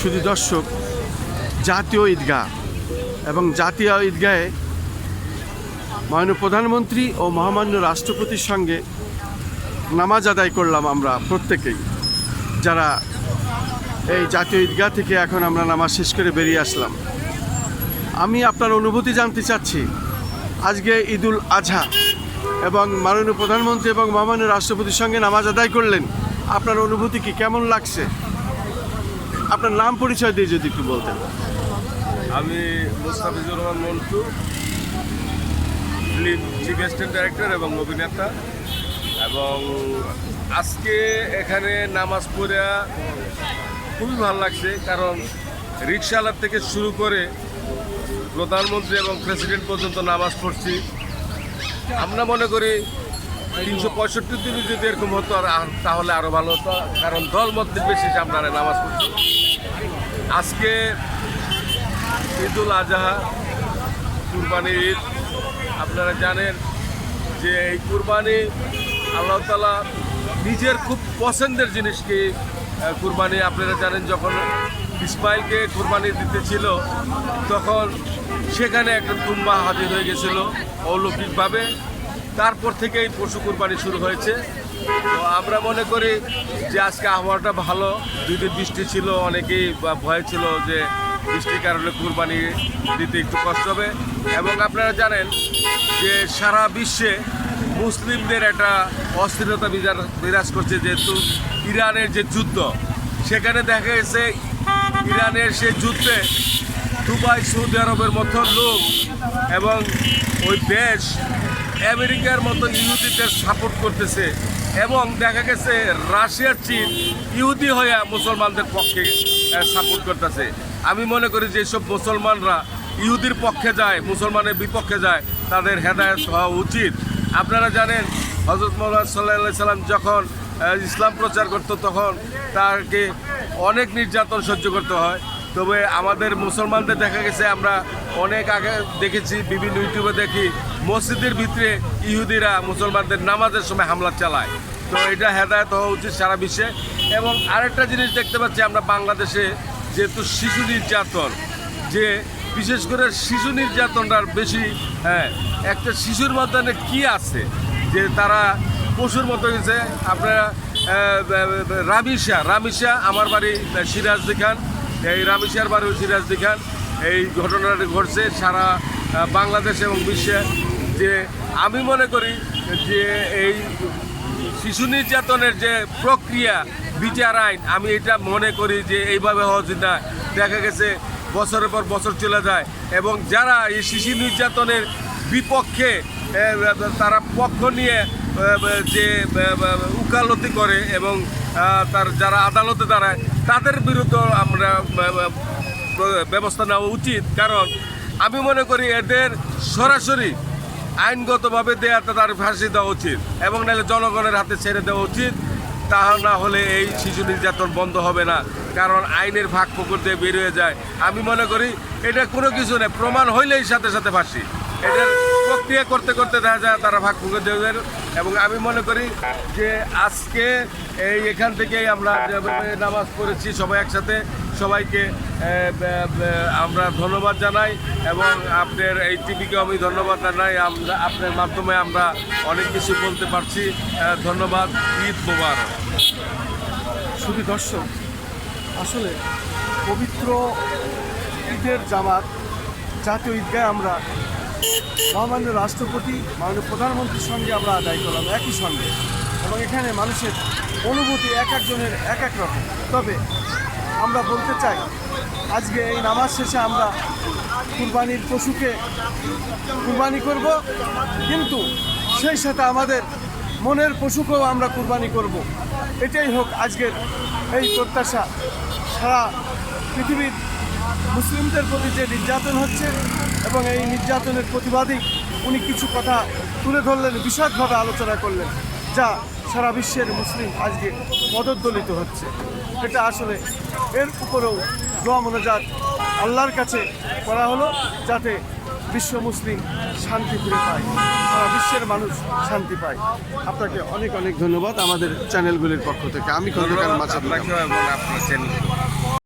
শুধু দর্শক, জাতীয় ঈদগাহ এবং জাতীয় ঈদগাহে মাননীয় প্রধানমন্ত্রী ও মহামান্য রাষ্ট্রপতির সঙ্গে নামাজ আদায় করলাম আমরা প্রত্যেকেই, যারা এই জাতীয় ঈদগাহ থেকে এখন আমরা নামাজ শেষ করে বেরিয়ে আসলাম। আমি আপনার অনুভূতি জানতে চাচ্ছি, আজকে ঈদুল আজহা এবং মাননীয় প্রধানমন্ত্রী এবং মহামান্য রাষ্ট্রপতির সঙ্গে নামাজ আদায় করলেন, আপনার অনুভূতি কি, কেমন লাগছে? আপনার নাম পরিচয় দিয়ে যদি একটু বলতেন। আমি Mustafizur Rahman Montu, film chief assistant director এবং অভিনেতা। এবং আজকে এখানে নামাজ পড়া খুবই ভালো লাগছে, কারণ রিক্সাওয়ালার থেকে শুরু করে প্রধানমন্ত্রী এবং প্রেসিডেন্ট পর্যন্ত নামাজ পড়ছি। আমরা মনে করি 365 দিনই যদি এরকম হতো তাহলে আরও ভালো হতো, কারণ দল মত নির্বিশেষে আমরা নামাজ পড়ছি। আজকে ঈদুল আজহা, কুরবানির ঈদ। আপনারা জানেন যে এই কুরবানি আল্লাহ তাআলা নিজের খুব পছন্দের জিনিসকে কুরবানি। আপনারা জানেন যখন ইসমাইলকে কুরবানি দিতেছিল তখন সেখানে একটা দুম্বা হাজির হয়ে গেছিল অলৌকিকভাবে। তারপর থেকে এই পশু কুরবানি শুরু হয়েছে। তো আমরা মনে করি যে আজকে আবহাওয়াটা ভালো, 2 দিন বৃষ্টি ছিল, অনেকেই ভয় ছিল যে বৃষ্টির কারণে কুরবানি দিতে একটু কষ্ট হবে। এবং আপনারা জানেন যে সারা বিশ্বে মুসলিমদের একটা অস্থিরতা বিরাজ করছে, যেহেতু ইরানের যে যুদ্ধ, সেখানে দেখা গেছে ইরানের সেই যুদ্ধে দুবাই, সৌদি আরবের মতো লোক এবং ওই দেশ আমেরিকার মতো ইহুদিদের সাপোর্ট করতেছে। এবং দেখা গেছে রাশিয়ার চীন ইহুদি হয়ে মুসলমানদের পক্ষে সাপোর্ট করতেছে। আমি মনে করি যে সব মুসলমানরা ইহুদির পক্ষে যায়, মুসলমানের বিপক্ষে যায়, তাদের হেদায়েত হওয়া উচিত। আপনারা জানেন হযরত মুহাম্মদ সাল্লাল্লাহু আলাইহি সাল্লাম যখন ইসলাম প্রচার করত তখন তাকে অনেক নির্যাতন সহ্য করতে হয়। তবে আমাদের মুসলমানদের দেখা গেছে, আমরা অনেক আগে দেখেছি, বিভিন্ন ইউটিউবে দেখি, মসজিদের ভিতরে ইহুদিরা মুসলমানদের নামাজের সময় হামলা চালায়। তো এটা হেদায়েত হওয়া উচিত সারা বিশ্বে। এবং আরেকটা জিনিস দেখতে পাচ্ছি আমরা বাংলাদেশে, যেহেতু শিশু নির্যাতন, যে বিশেষ করে শিশু নির্যাতনটার বেশি। একটা শিশুর মধ্যে কি আছে যে তারা পশুর মতো গেছে। আপনারা রামিসা, আমার বাড়ি সিরাজদি খান, এই রামিসার বাড়ি সিরাজদি খান। এই ঘটনাটি ঘটছে সারা বাংলাদেশ এবং বিশ্বে। যে আমি মনে করি যে এই শিশু নির্যাতনের যে প্রক্রিয়া, বিচার আইন, আমি এটা মনে করি যে এইভাবে হওয়া উচিত না। দেখা গেছে বছরের পর বছর চলে যায় এবং যারা এই শিশু নির্যাতনের বিপক্ষে তারা পক্ষ নিয়ে যে উকালতি করে এবং যারা আদালতে দাঁড়ায়, তাদের বিরুদ্ধে আমরা ব্যবস্থা নেওয়া উচিত। কারণ আমি মনে করি এদের সরাসরি আইনগতভাবে তার ফাঁসি দেওয়া উচিত এবং নাহলে জনগণের হাতে ছেড়ে দেওয়া উচিত। তা না হলে এই শিশু নির্যাতন বন্ধ হবে না, কারণ আইনের ভাগ পুকুর দিয়ে বের হয়ে যায়। আমি মনে করি এটা কোনো কিছু নেই, প্রমাণ হইলেই সাথে সাথে ফাঁসি। এটার প্রক্রিয়া করতে করতে দেখা যায় তারা ভাগ পুকুর দেবেন। এবং আমি মনে করি যে আজকে এখান থেকেই আমরা নামাজ পড়েছি সবাই একসাথে। সবাইকে আমরা ধন্যবাদ জানাই এবং আপনার এই টিভিকে আমি ধন্যবাদ জানাই। আমরা আপনার মাধ্যমে আমরা অনেক কিছু বলতে পারছি। ধন্যবাদ। ঈদ মোবারক। শুধু দর্শক, আসলে পবিত্র ঈদের জামাত জাতীয় ঈদগাহে আমরা মহামান্য রাষ্ট্রপতি, মাননীয় প্রধানমন্ত্রীর সঙ্গে আমরা আদায় করলাম একই সঙ্গে। এবং এখানে মানুষের অনুভূতি এক একজনের এক এক রকম। তবে আমরা বলতে চাই, আজকে এই নামাজ শেষে আমরা কুরবানির পশুকে কুরবানি করব, কিন্তু সেই সাথে আমাদের মনের পশুকেও আমরা কুরবানি করব। এটাই হোক আজকের এই প্রত্যাশা। সারা পৃথিবীর মুসলিমদের প্রতি যে নির্যাতন হচ্ছে এবং এই নির্যাতনের প্রতিবাদী উনি কিছু কথা তুলে ধরলেন, বিশদভাবে আলোচনা করলেন, যা সারা বিশ্বের মুসলিম আজকে পদদলিত হচ্ছে। এটা আসলে এর উপরেও দোয়া মোনাজাত আল্লাহর কাছে করা হলো, যাতে বিশ্ব মুসলিম শান্তি ফিরে পায়, সারা বিশ্বের মানুষ শান্তি পায়। আপনাকে অনেক অনেক ধন্যবাদ আমাদের চ্যানেলগুলির পক্ষ থেকে। আমি খন্দকার মাছাদ। আপনাকে এবং আপনার চ্যানেল